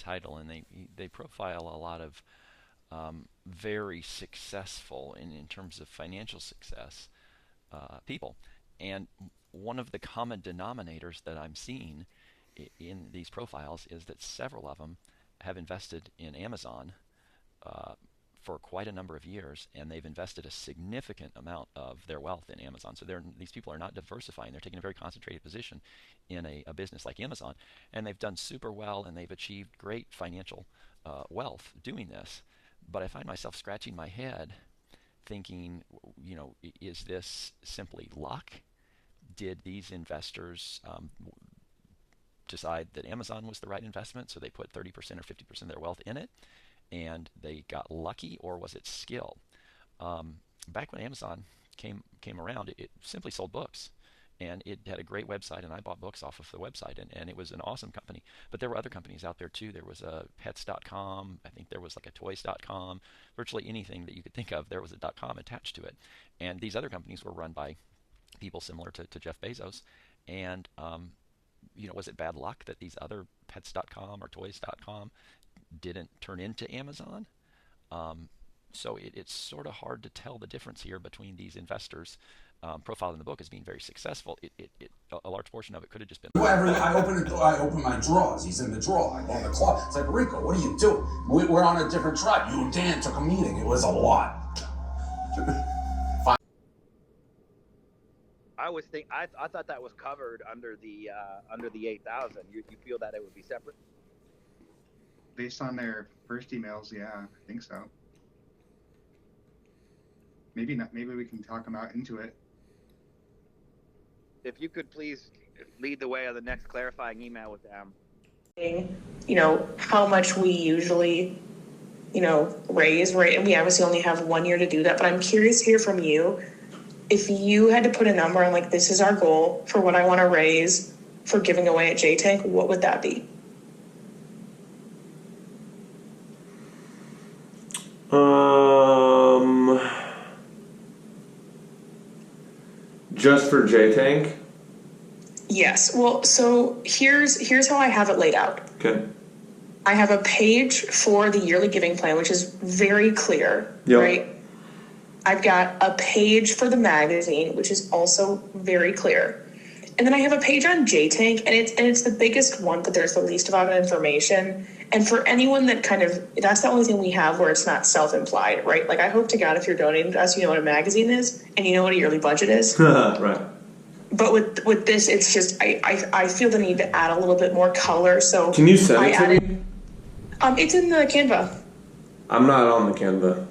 title, and they profile a lot of very successful in terms of financial success people. And one of the common denominators that I'm seeing in these profiles is that several of them have invested in Amazon for quite a number of years, and they've invested a significant amount of their wealth in Amazon. So these people are not diversifying. They're taking a very concentrated position in a business like Amazon, and they've done super well, and they've achieved great financial wealth doing this. But I find myself scratching my head thinking, is this simply luck? Did these investors decide that Amazon was the right investment, so they put 30% or 50% of their wealth in it, and they got lucky, or was it skill? Back when Amazon came around, it simply sold books, and it had a great website, and I bought books off of the website, and it was an awesome company. But there were other companies out there too. There was a pets.com. I think there was like a toys.com. Virtually anything that you could think of, there was a .com attached to it. And these other companies were run by people similar to Jeff Bezos. And was it bad luck that these other pets.com or toys.com didn't turn into Amazon? So it's sort of hard to tell the difference here between these investors profiled in the book as being very successful. A large portion of it could have just been. I open my drawers. He's in the drawer. I go in the closet. It's like, Rico, what are you doing? We're on a different tribe. You and Dan took a meeting. It was a lot. I thought that was covered under the 8,000. You feel that it would be separate? Based on their first emails, yeah, I think so. Maybe not. Maybe we can talk them out into it. If you could please lead the way on the next clarifying email with them. How much we usually, raise, right? And we obviously only have 1 year to do that, but I'm curious to hear from you. If you had to put a number on, this is our goal for what I want to raise for giving away at J-Tank, what would that be? Just for J-Tank? Yes. Well, so here's how I have it laid out. Okay. I have a page for the yearly giving plan, which is very clear, right? I've got a page for the magazine, which is also very clear. And then I have a page on J-Tank, and it's the biggest one, but there's the least amount of information. And for anyone that that's the only thing we have where it's not self-implied, right? I hope to God if you're donating to us, you know what a magazine is, and you know what a yearly budget is. Right. But with this, it's just, I feel the need to add a little bit more color. So can you send it to me? It's in the Canva. I'm not on the Canva.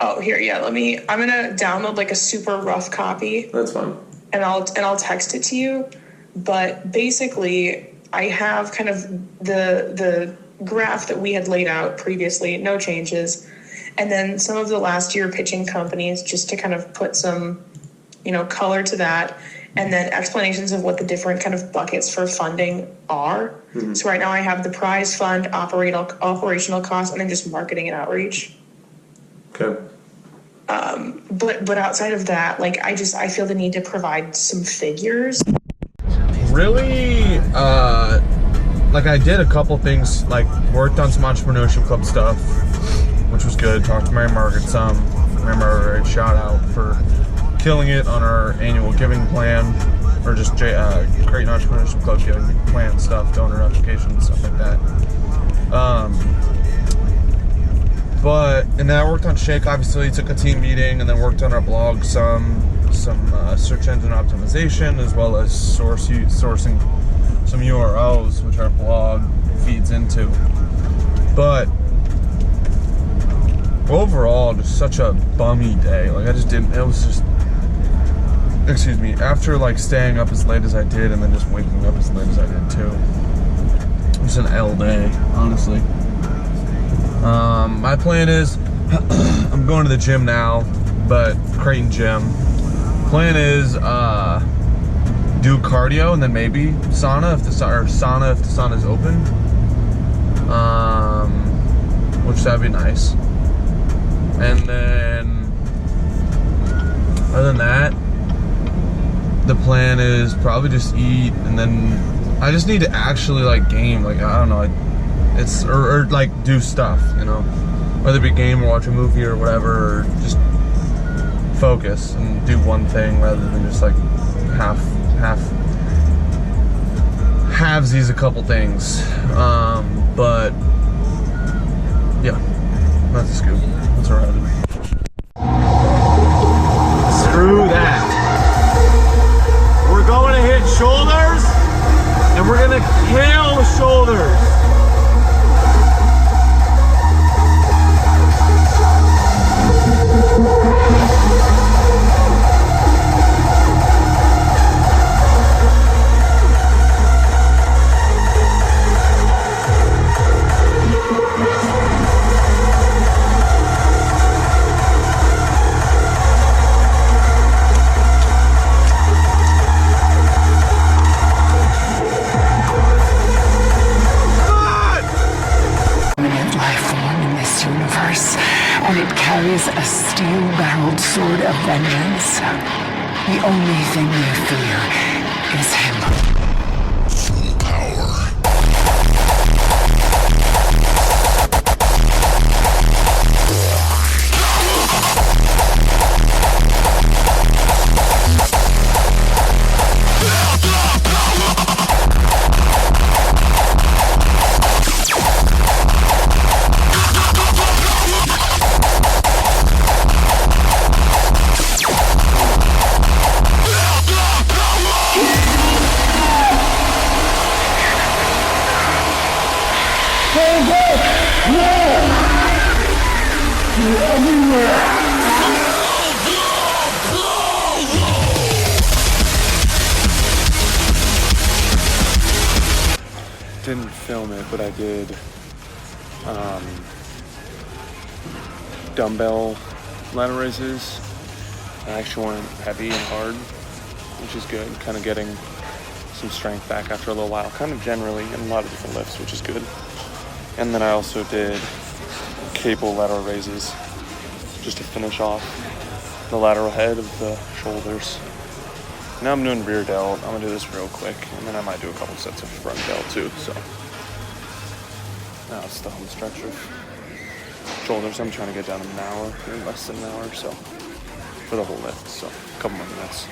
Oh, here, yeah. I'm gonna download a super rough copy. That's fine. And I'll text it to you. But basically, I have kind of the graph that we had laid out previously, no changes, and then some of the last year pitching companies, just to kind of put some, color to that, and then explanations of what the different kind of buckets for funding are. Mm-hmm. So right now I have the prize fund, operational costs, and then just marketing and outreach. Okay. But outside of that, I feel the need to provide some figures. Really, I did a couple things, worked on some entrepreneurship club stuff, which was good. Talked to Mary Margaret some. Mary Margaret, shout out for killing it on our annual giving plan, or just creating entrepreneurship club giving plan stuff, donor applications, stuff like that. And then I worked on Shake, obviously, took a team meeting, and then worked on our blog some search engine optimization, as well as sourcing some URLs, which our blog feeds into. But overall, just such a bummy day. After staying up as late as I did, and then just waking up as late as I did too. It was an L day, honestly. My plan is, I'm going to the gym now, but Creighton Gym. Plan is do cardio and then maybe sauna if the sauna is open. Which that'd be nice. And then other than that, the plan is probably just eat, and then I just need to actually game. I don't know. It's or like do stuff, you know, whether it be game or watch a movie or whatever, or just focus and do one thing rather than just like halvesies a couple things. But yeah, that's a scoop. That's a rabbit. Screw that. We're going to hit shoulders, and we're gonna kill the shoulders. And it carries a steel-barreled sword of vengeance. The only thing they fear is him. Full power. Didn't film it, but I did dumbbell ladder raises. I actually went heavy and hard, which is good. Kind of getting some strength back after a little while, kind of generally in a lot of different lifts, which is good. And then I also did cable lateral raises just to finish off the lateral head of the shoulders. Now I'm doing rear delt. I'm gonna do this real quick, and then I might do a couple sets of front delt too. So now it's the home stretch of shoulders. I'm trying to get down in an hour, in less than an hour or so, for the whole lift. So a couple more minutes.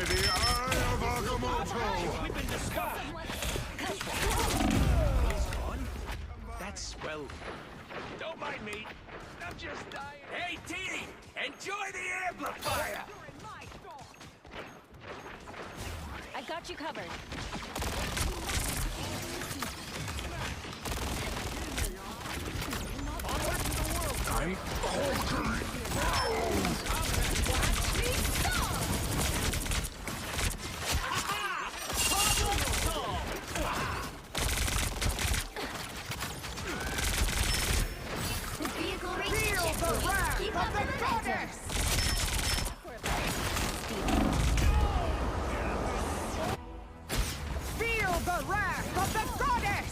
the Eye of Agamotto! We've been discovered! That's, well... Don't mind me. I'm just dying. Hey, T! Enjoy the amplifier! I got you covered. I'm Hulking! Feel the wrath of the goddess! Feel the wrath of the goddess!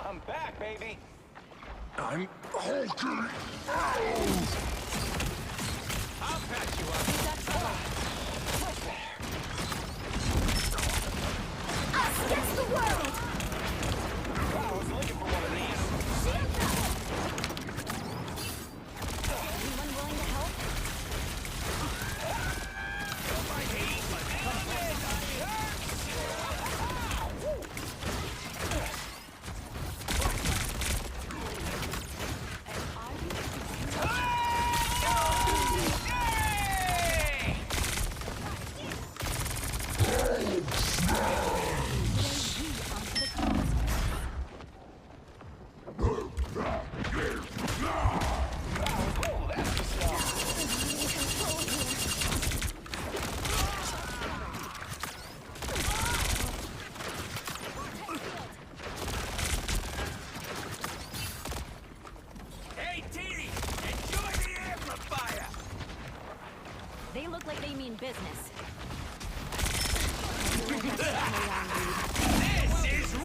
I'm back, baby! I'm Hulking!